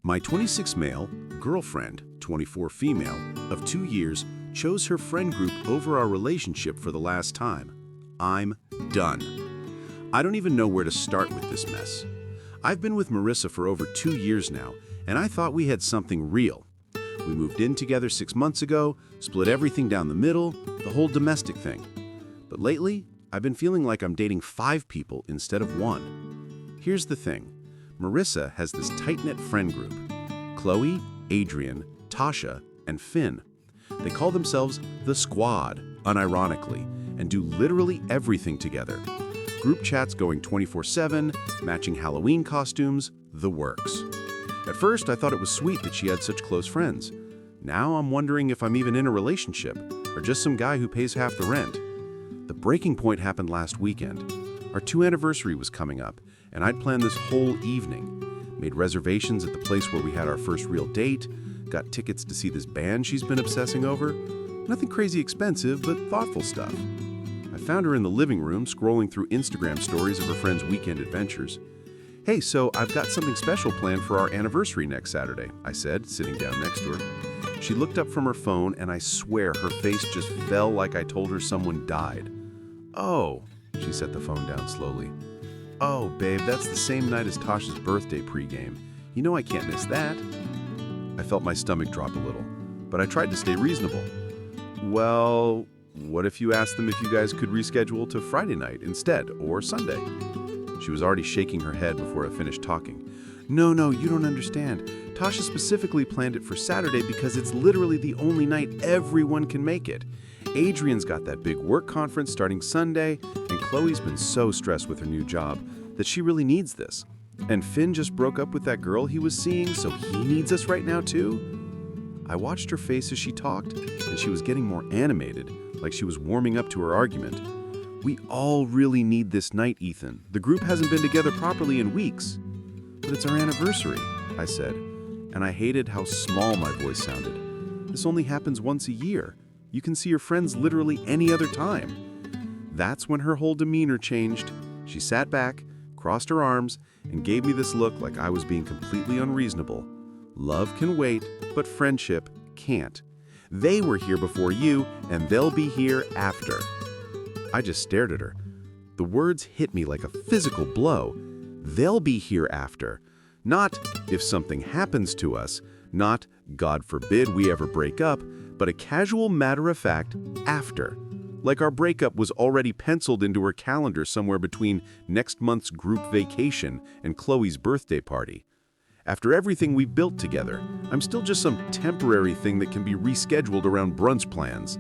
My 26 male girlfriend, 24 female, of 2 years chose her friend group over our relationship for the last time. I'm done. I don't even know where to start with this mess. I've been with Marissa for over 2 years now, and I thought we had something real. We moved in together 6 months ago, split everything down the middle, the whole domestic thing. But lately, I've been feeling like I'm dating 5 people instead of 1. Here's the thing. Marissa has this tight-knit friend group. Qley, Adrian, Tasha, and Finn. They call themselves the Squad, unironically, and do literally everything together. Group chats going 24/7, matching Halloween costumes, the works. At first, I thought it was sweet that she had such close friends. Now I'm wondering if I'm even in a relationship, or just some guy who pays half the rent. The breaking point happened last weekend. Our 2nd anniversary was coming up, and I'd planned this whole evening. Made reservations at the place where we had our first real date, got tickets to see this band she's been obsessing over. Nothing crazy expensive, but thoughtful stuff. I found her in the living room scrolling through Instagram stories of her friends' weekend adventures. "Hey, so I've got something special planned for our anniversary next Saturday," I said, sitting down next to her. She looked up from her phone, and I swear her face just fell like I told her someone died. "Oh," she set the phone down slowly. "Oh, babe, that's the same night as Tasha's birthday pregame. You know I can't miss that." I felt my stomach drop a little, but I tried to stay reasonable. "Well, what if you asked them if you guys could reschedule to Friday night instead, or Sunday?" She was already shaking her head before I finished talking. No, you don't understand. Tasha specifically planned it for Saturday because it's literally the only night everyone can make it. Adrian's got that big work conference starting Sunday, and Chloe's been so stressed with her new job that she really needs this. And Finn just broke up with that girl he was seeing, so he needs us right now too? I watched her face as she talked, and she was getting more animated, like she was warming up to her argument. "We all really need this night, Ethan. The group hasn't been together properly in weeks." "But it's our anniversary," I said, and I hated how small my voice sounded. "This only happens once a year. You can see your friends literally any other time." That's when her whole demeanor changed. She sat back, crossed her arms, and gave me this look like I was being completely unreasonable. "Love can wait, but friendship can't. They were here before you, and they'll be here after." I just stared at her. The words hit me like a physical blow. They'll be here after. Not if something happens to us, not God forbid we ever break up, but a casual matter-of-fact after. Like our breakup was already penciled into her calendar somewhere between next month's group vacation and Chloe's birthday party. After everything we've built together, I'm still just some temporary thing that can be rescheduled around brunch plans.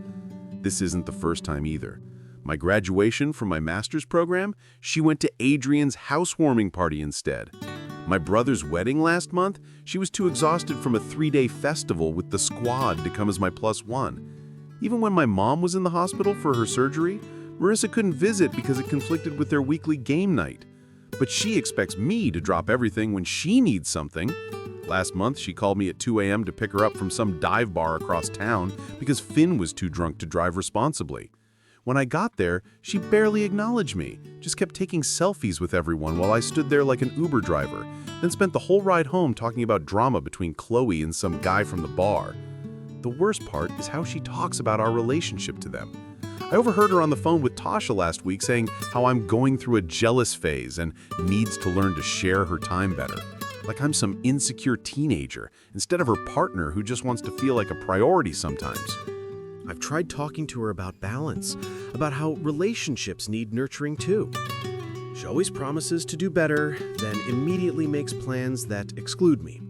This isn't the first time either. My graduation from my master's program, she went to Adrian's housewarming party instead. My brother's wedding last month, she was too exhausted from a 3-day festival with the Squad to come as my +1. Even when my mom was in the hospital for her surgery, Marissa couldn't visit because it conflicted with their weekly game night. But she expects me to drop everything when she needs something. Last month, she called me at 2 a.m. to pick her up from some dive bar across town because Finn was too drunk to drive responsibly. When I got there, she barely acknowledged me, just kept taking selfies with everyone while I stood there like an Uber driver, then spent the whole ride home talking about drama between Qley and some guy from the bar. The worst part is how she talks about our relationship to them. I overheard her on the phone with Tasha last week saying how I'm going through a jealous phase and needs to learn to share her time better. Like I'm some insecure teenager instead of her partner who just wants to feel like a priority sometimes. I've tried talking to her about balance, about how relationships need nurturing too. She always promises to do better, then immediately makes plans that exclude me.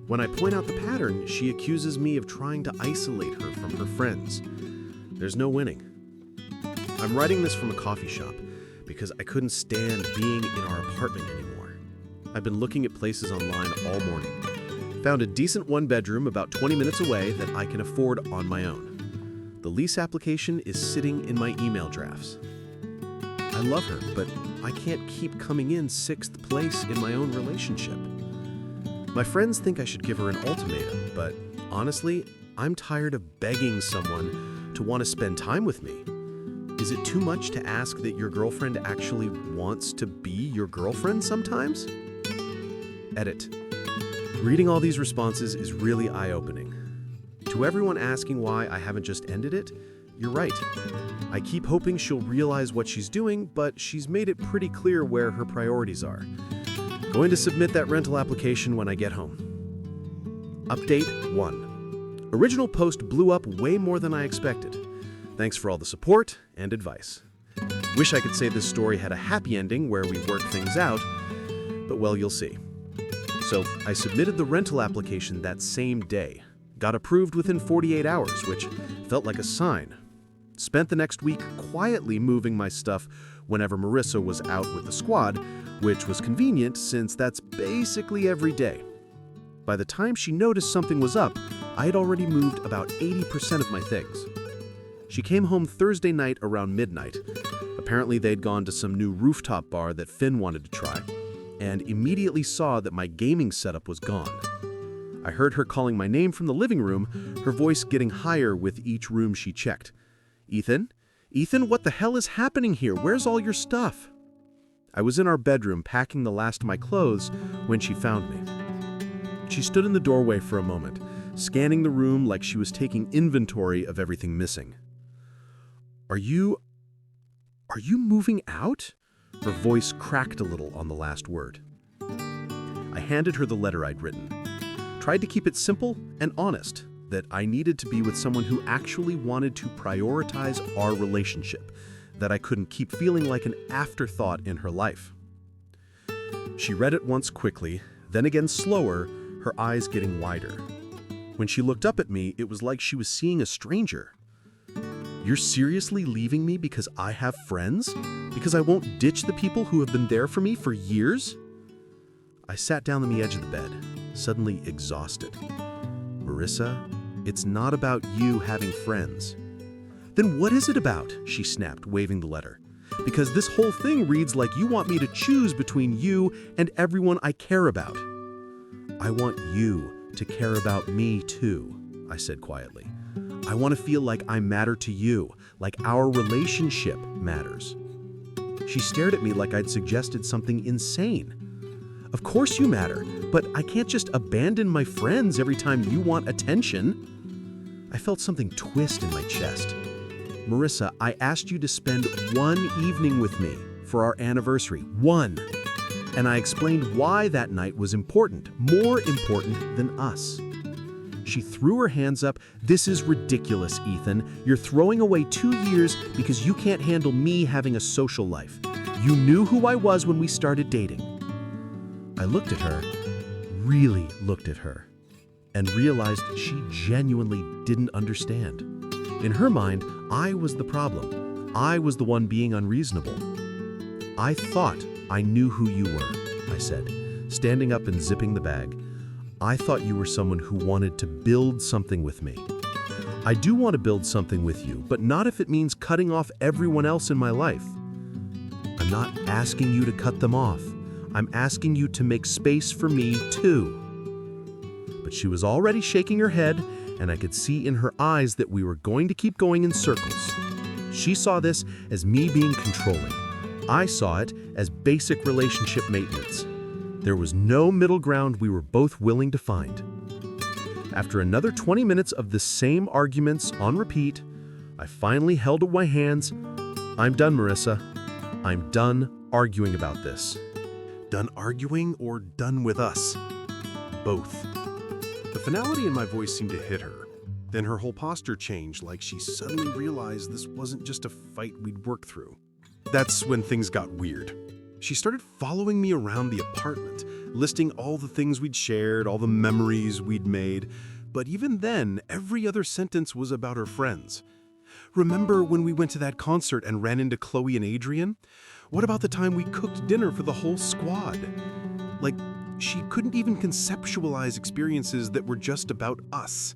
When I point out the pattern, she accuses me of trying to isolate her from her friends. There's no winning. I'm writing this from a coffee shop because I couldn't stand being in our apartment anymore. I've been looking at places online all morning. Found a decent 1-bedroom about 20 minutes away that I can afford on my own. The lease application is sitting in my email drafts. I love her, but I can't keep coming in 6th place in my own relationship. My friends think I should give her an ultimatum, but honestly, I'm tired of begging someone to want to spend time with me. Is it too much to ask that your girlfriend actually wants to be your girlfriend sometimes? Edit. Reading all these responses is really eye-opening. To everyone asking why I haven't just ended it, you're right. I keep hoping she'll realize what she's doing, but she's made it pretty clear where her priorities are. Going to submit that rental application when I get home. Update 1. Original post blew up way more than I expected. Thanks for all the support and advice. Wish I could say this story had a happy ending where we work things out, but well, you'll see. So I submitted the rental application that same day. Got approved within 48 hours, which felt like a sign. Spent the next week quietly moving my stuff whenever Marissa was out with the squad, which was convenient since that's basically every day. By the time she noticed something was up, I had already moved about 80% of my things. She came home Thursday night around midnight. Apparently they'd gone to some new rooftop bar that Finn wanted to try, and immediately saw that my gaming setup was gone. I heard her calling my name from the living room, her voice getting higher with each room she checked. Ethan? Ethan, what the hell is happening here? Where's all your stuff? I was in our bedroom packing the last of my clothes when she found me. She stood in the doorway for a moment, scanning the room like she was taking inventory of everything missing. Are you moving out? Her voice cracked a little on the last word. I handed her the letter I'd written. Tried to keep it simple and honest, that I needed to be with someone who actually wanted to prioritize our relationship, that I couldn't keep feeling like an afterthought in her life. She read it once quickly, then again slower, her eyes getting wider. When she looked up at me, it was like she was seeing a stranger. You're seriously leaving me because I have friends? Because I won't ditch the people who have been there for me for years? I sat down on the edge of the bed, suddenly exhausted. Marissa, it's not about you having friends. Then what is it about? She snapped, waving the letter. Because this whole thing reads like you want me to choose between you and everyone I care about. I want you to care about me too, I said quietly. I want to feel like I matter to you, like our relationship matters. She stared at me like I'd suggested something insane. Of course you matter, but I can't just abandon my friends every time you want attention. I felt something twist in my chest. Marissa, I asked you to spend one evening with me for our anniversary. One. And I explained why that night was important, more important than us. She threw her hands up. This is ridiculous, Ethan. You're throwing away 2 years because you can't handle me having a social life. You knew who I was when we started dating. I looked at her, really looked at her, and realized she genuinely didn't understand. In her mind, I was the problem. I was the one being unreasonable. I thought I knew who you were, I said, standing up and zipping the bag. I thought you were someone who wanted to build something with me. I do want to build something with you, but not if it means cutting off everyone else in my life. I'm not asking you to cut them off. I'm asking you to make space for me too. But she was already shaking her head, and I could see in her eyes that we were going to keep going in circles. She saw this as me being controlling. I saw it as basic relationship maintenance. There was no middle ground we were both willing to find. After another 20 minutes of the same arguments on repeat, I finally held up my hands. I'm done, Marissa. I'm done arguing about this. Done arguing or done with us? Both. The finality in my voice seemed to hit her. Then her whole posture changed, like she suddenly realized this wasn't just a fight we'd work through. That's when things got weird. She started following me around the apartment, listing all the things we'd shared, all the memories we'd made. But even then, every other sentence was about her friends. Remember when we went to that concert and ran into Qley and Adrian? What about the time we cooked dinner for the whole squad? Like, she couldn't even conceptualize experiences that were just about us.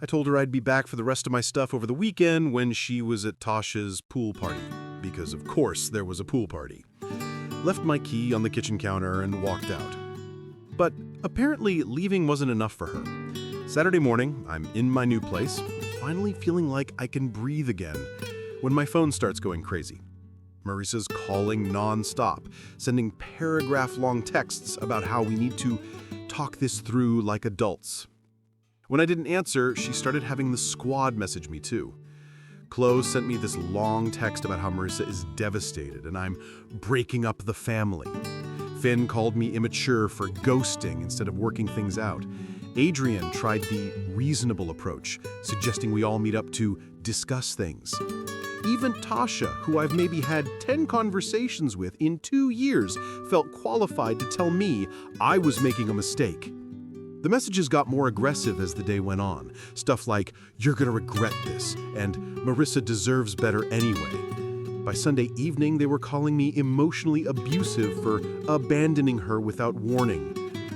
I told her I'd be back for the rest of my stuff over the weekend when she was at Tasha's pool party, because of course there was a pool party. Left my key on the kitchen counter and walked out. But apparently leaving wasn't enough for her. Saturday morning, I'm in my new place, finally feeling like I can breathe again, when my phone starts going crazy. Marissa's calling non-stop, sending paragraph-long texts about how we need to talk this through like adults. When I didn't answer, she started having the squad message me too. Qley sent me this long text about how Marissa is devastated and I'm breaking up the family. Finn called me immature for ghosting instead of working things out. Adrian tried the reasonable approach, suggesting we all meet up to discuss things. Even Tasha, who I've maybe had 10 conversations with in 2 years, felt qualified to tell me I was making a mistake. The messages got more aggressive as the day went on. Stuff like, "You're gonna regret this," and "Marissa deserves better anyway." By Sunday evening, they were calling me emotionally abusive for abandoning her without warning,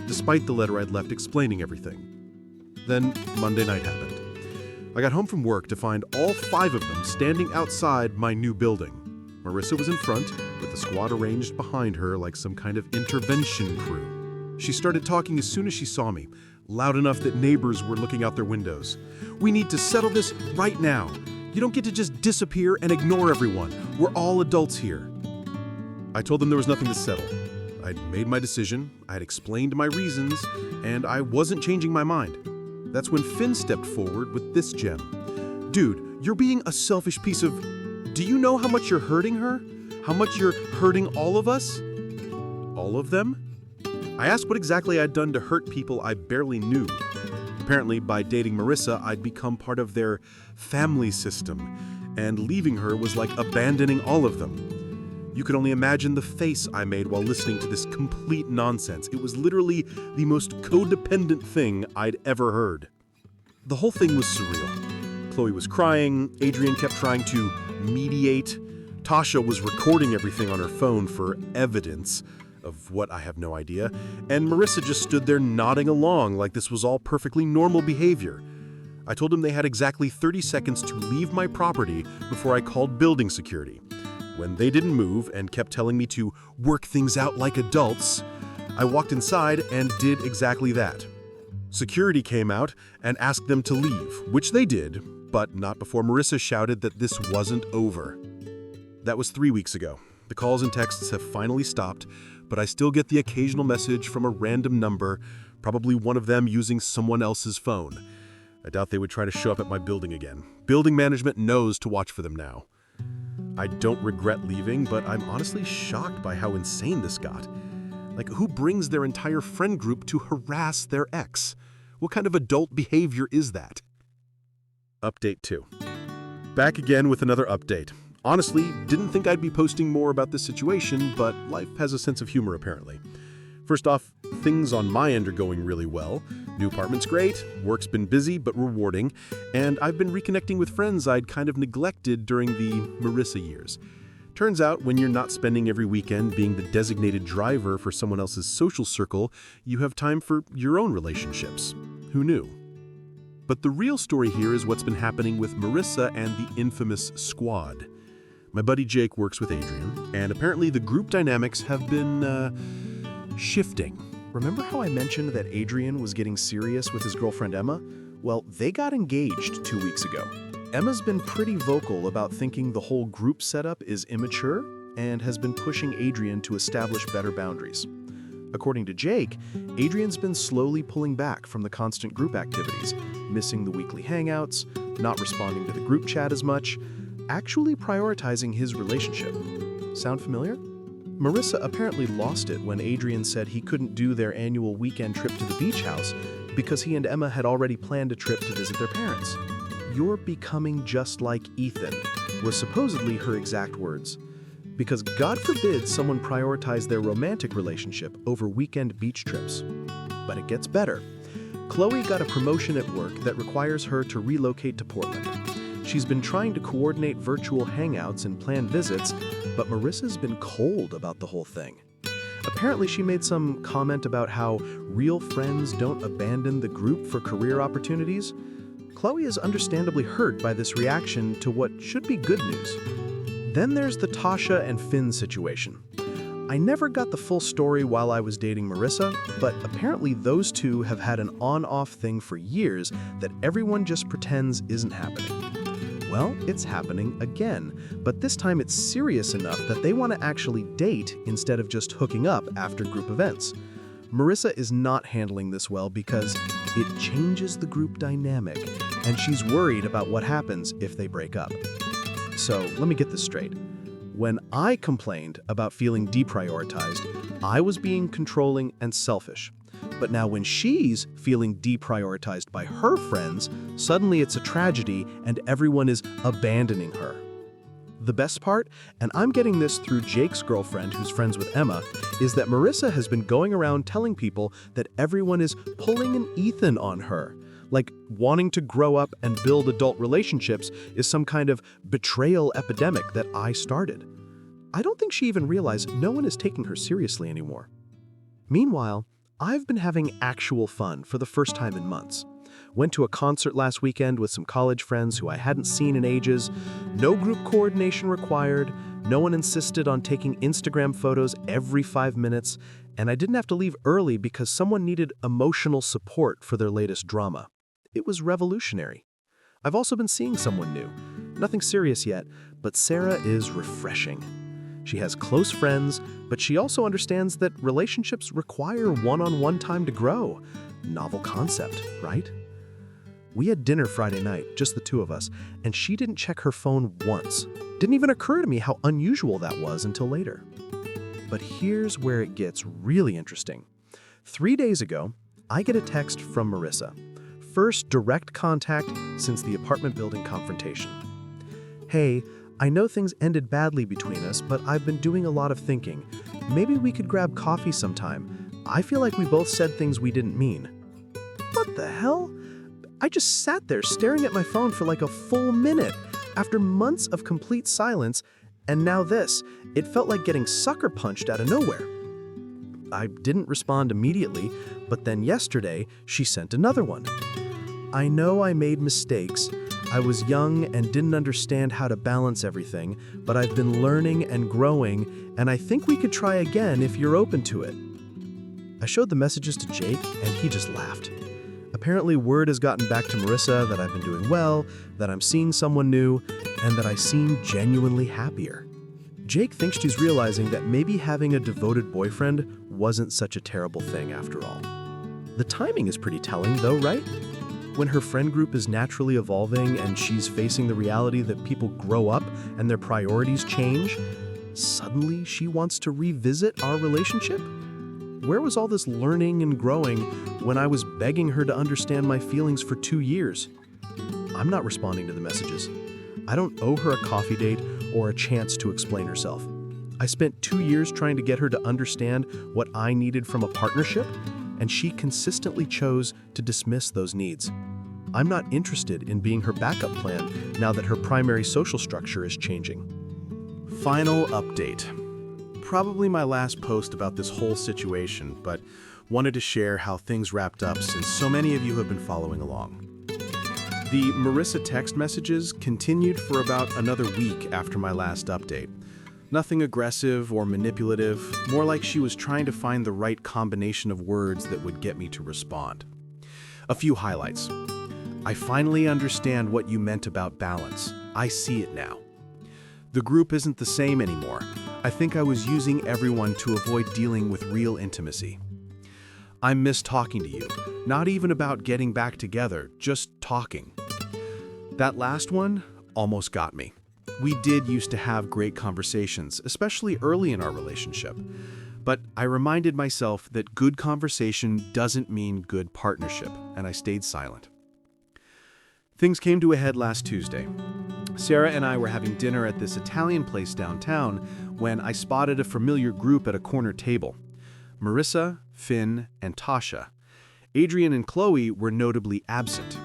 despite the letter I'd left explaining everything. Then Monday night happened. I got home from work to find all 5 of them standing outside my new building. Marissa was in front, with the squad arranged behind her like some kind of intervention crew. She started talking as soon as she saw me, loud enough that neighbors were looking out their windows. "We need to settle this right now. You don't get to just disappear and ignore everyone. We're all adults here." I told them there was nothing to settle. I'd made my decision, I had explained my reasons, and I wasn't changing my mind. That's when Finn stepped forward with this gem. "Dude, you're being a selfish piece of... Do you know how much you're hurting her? How much you're hurting all of us?" All of them? I asked what exactly I'd done to hurt people I barely knew. Apparently, by dating Marissa, I'd become part of their family system, and leaving her was like abandoning all of them. You could only imagine the face I made while listening to this complete nonsense. It was literally the most codependent thing I'd ever heard. The whole thing was surreal. Qley was crying, Adrian kept trying to mediate, Tasha was recording everything on her phone for evidence of what I have no idea, and Marissa just stood there nodding along like this was all perfectly normal behavior. I told them they had exactly 30 seconds to leave my property before I called building security. When they didn't move and kept telling me to work things out like adults, I walked inside and did exactly that. Security came out and asked them to leave, which they did, but not before Marissa shouted that this wasn't over. That was 3 weeks ago. The calls and texts have finally stopped, but I still get the occasional message from a random number, probably one of them using someone else's phone. I doubt they would try to show up at my building again. Building management knows to watch for them now. I don't regret leaving, but I'm honestly shocked by how insane this got. Like, who brings their entire friend group to harass their ex? What kind of adult behavior is that? Update 2. Back again with another update. Honestly, didn't think I'd be posting more about this situation, but life has a sense of humor apparently. First off, things on my end are going really well. New apartment's great, work's been busy but rewarding, and I've been reconnecting with friends I'd kind of neglected during the Marissa years. Turns out, when you're not spending every weekend being the designated driver for someone else's social circle, you have time for your own relationships. Who knew? But the real story here is what's been happening with Marissa and the infamous squad. My buddy Jake works with Adrian, and apparently the group dynamics have been, shifting. Remember how I mentioned that Adrian was getting serious with his girlfriend Emma? Well, they got engaged 2 weeks ago. Emma's been pretty vocal about thinking the whole group setup is immature and has been pushing Adrian to establish better boundaries. According to Jake, Adrian's been slowly pulling back from the constant group activities, missing the weekly hangouts, not responding to the group chat as much, actually prioritizing his relationship. Sound familiar? Marissa apparently lost it when Adrian said he couldn't do their annual weekend trip to the beach house because he and Emma had already planned a trip to visit their parents. "You're becoming just like Ethan," was supposedly her exact words. Because God forbid someone prioritize their romantic relationship over weekend beach trips. But it gets better. Qley got a promotion at work that requires her to relocate to Portland. She's been trying to coordinate virtual hangouts and plan visits, but Marissa's been cold about the whole thing. Apparently she made some comment about how real friends don't abandon the group for career opportunities. Qley is understandably hurt by this reaction to what should be good news. Then there's the Tasha and Finn situation. I never got the full story while I was dating Marissa, but apparently those two have had an on-off thing for years that everyone just pretends isn't happening. Well, it's happening again, but this time it's serious enough that they want to actually date instead of just hooking up after group events. Marissa is not handling this well because it changes the group dynamic, and she's worried about what happens if they break up. So let me get this straight. When I complained about feeling deprioritized, I was being controlling and selfish. But now when she's feeling deprioritized by her friends, suddenly it's a tragedy and everyone is abandoning her. The best part, and I'm getting this through Jake's girlfriend who's friends with Emma, is that Marissa has been going around telling people that everyone is pulling an Ethan on her. Like wanting to grow up and build adult relationships is some kind of betrayal epidemic that I started. I don't think she even realized no one is taking her seriously anymore. Meanwhile, I've been having actual fun for the first time in months. Went to a concert last weekend with some college friends who I hadn't seen in ages. No group coordination required. No one insisted on taking Instagram photos every 5 minutes. And I didn't have to leave early because someone needed emotional support for their latest drama. It was revolutionary. I've also been seeing someone new. Nothing serious yet, but Sarah is refreshing. She has close friends, but she also understands that relationships require one-on-one time to grow. Novel concept, right? We had dinner Friday night, just the two of us, and she didn't check her phone once. Didn't even occur to me how unusual that was until later. But here's where it gets really interesting. 3 days ago, I get a text from Marissa. First direct contact since the apartment building confrontation. Hey, I know things ended badly between us, but I've been doing a lot of thinking. Maybe we could grab coffee sometime. I feel like we both said things we didn't mean. What the hell? I just sat there staring at my phone for like a full minute after months of complete silence, and now this. It felt like getting sucker punched out of nowhere. I didn't respond immediately, but then yesterday she sent another one. I know I made mistakes. I was young and didn't understand how to balance everything, but I've been learning and growing, and I think we could try again if you're open to it. I showed the messages to Jake, and he just laughed. Apparently word has gotten back to Marissa that I've been doing well, that I'm seeing someone new, and that I seem genuinely happier. Jake thinks she's realizing that maybe having a devoted boyfriend wasn't such a terrible thing after all. The timing is pretty telling though, right? When her friend group is naturally evolving and she's facing the reality that people grow up and their priorities change, suddenly she wants to revisit our relationship? Where was all this learning and growing when I was begging her to understand my feelings for 2 years? I'm not responding to the messages. I don't owe her a coffee date or a chance to explain herself. I spent 2 years trying to get her to understand what I needed from a partnership, and she consistently chose to dismiss those needs. I'm not interested in being her backup plan now that her primary social structure is changing. Final update. Probably my last post about this whole situation, but wanted to share how things wrapped up since so many of you have been following along. The Marissa text messages continued for about another week after my last update. Nothing aggressive or manipulative, more like she was trying to find the right combination of words that would get me to respond. A few highlights. I finally understand what you meant about balance. I see it now. The group isn't the same anymore. I think I was using everyone to avoid dealing with real intimacy. I miss talking to you, not even about getting back together, just talking. That last one almost got me. We did used to have great conversations, especially early in our relationship. But I reminded myself that good conversation doesn't mean good partnership, and I stayed silent. Things came to a head last Tuesday. Sarah and I were having dinner at this Italian place downtown when I spotted a familiar group at a corner table. Marissa, Finn, and Tasha. Adrian and Qley were notably absent.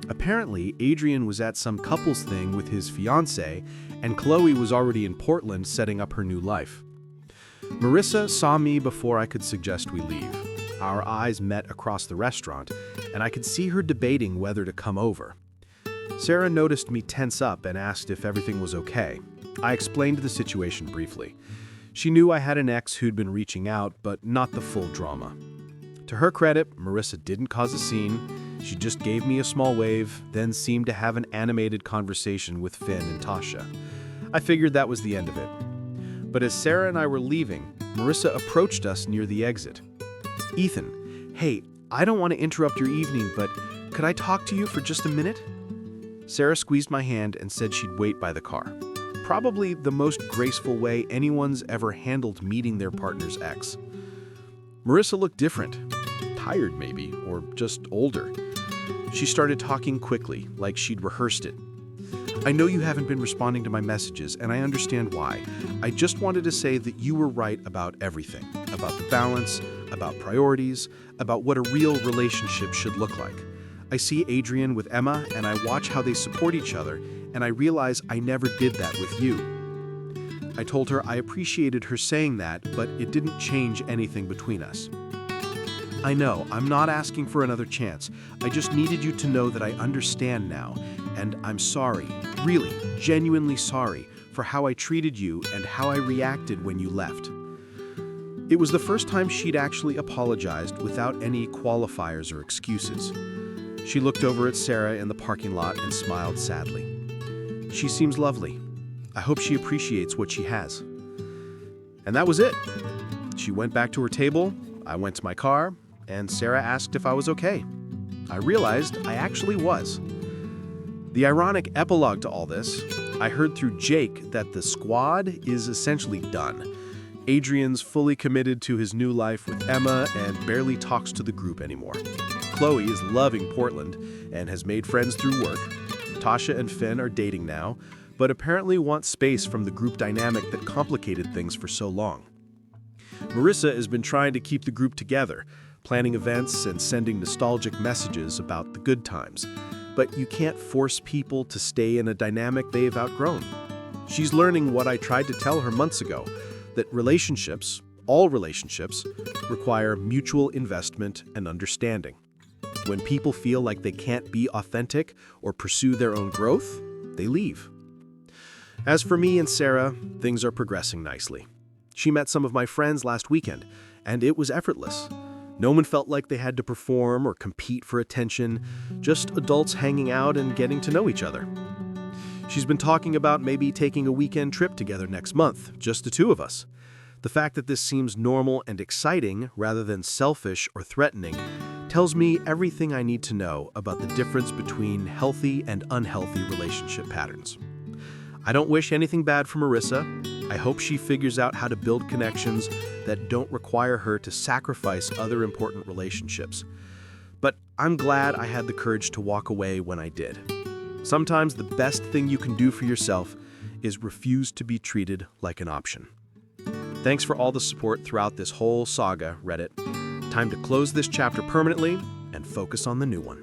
Apparently, Adrian was at some couples thing with his fiancée, and Qley was already in Portland setting up her new life. Marissa saw me before I could suggest we leave. Our eyes met across the restaurant, and I could see her debating whether to come over. Sarah noticed me tense up and asked if everything was okay. I explained the situation briefly. She knew I had an ex who'd been reaching out, but not the full drama. To her credit, Marissa didn't cause a scene. She just gave me a small wave, then seemed to have an animated conversation with Finn and Tasha. I figured that was the end of it. But as Sarah and I were leaving, Marissa approached us near the exit. "Ethan, hey, I don't want to interrupt your evening, but could I talk to you for just a minute?" Sarah squeezed my hand and said she'd wait by the car. Probably the most graceful way anyone's ever handled meeting their partner's ex. Marissa looked different. Tired maybe, or just older. She started talking quickly, like she'd rehearsed it. "I know you haven't been responding to my messages, and I understand why. I just wanted to say that you were right about everything. About the balance, about priorities, about what a real relationship should look like. I see Adrian with Emma, and I watch how they support each other, and I realize I never did that with you." I told her I appreciated her saying that, but it didn't change anything between us. "I know, I'm not asking for another chance. I just needed you to know that I understand now, and I'm sorry, really, genuinely sorry, for how I treated you and how I reacted when you left." It was the first time she'd actually apologized without any qualifiers or excuses. She looked over at Sarah in the parking lot and smiled sadly. "She seems lovely. I hope she appreciates what she has." And that was it. She went back to her table, I went to my car, and Sarah asked if I was okay. I realized I actually was. The ironic epilogue to all this, I heard through Jake that the squad is essentially done. Adrian's fully committed to his new life with Emma and barely talks to the group anymore. Qley is loving Portland and has made friends through work. Tasha and Finn are dating now, but apparently want space from the group dynamic that complicated things for so long. Marissa has been trying to keep the group together, planning events and sending nostalgic messages about the good times. But you can't force people to stay in a dynamic they've outgrown. She's learning what I tried to tell her months ago, that relationships, all relationships, require mutual investment and understanding. When people feel like they can't be authentic or pursue their own growth, they leave. As for me and Sarah, things are progressing nicely. She met some of my friends last weekend, and it was effortless. No one felt like they had to perform or compete for attention, just adults hanging out and getting to know each other. She's been talking about maybe taking a weekend trip together next month, just the two of us. The fact that this seems normal and exciting rather than selfish or threatening tells me everything I need to know about the difference between healthy and unhealthy relationship patterns. I don't wish anything bad for Marissa. I hope she figures out how to build connections that don't require her to sacrifice other important relationships. But I'm glad I had the courage to walk away when I did. Sometimes the best thing you can do for yourself is refuse to be treated like an option. Thanks for all the support throughout this whole saga, Reddit. Time to close this chapter permanently and focus on the new one.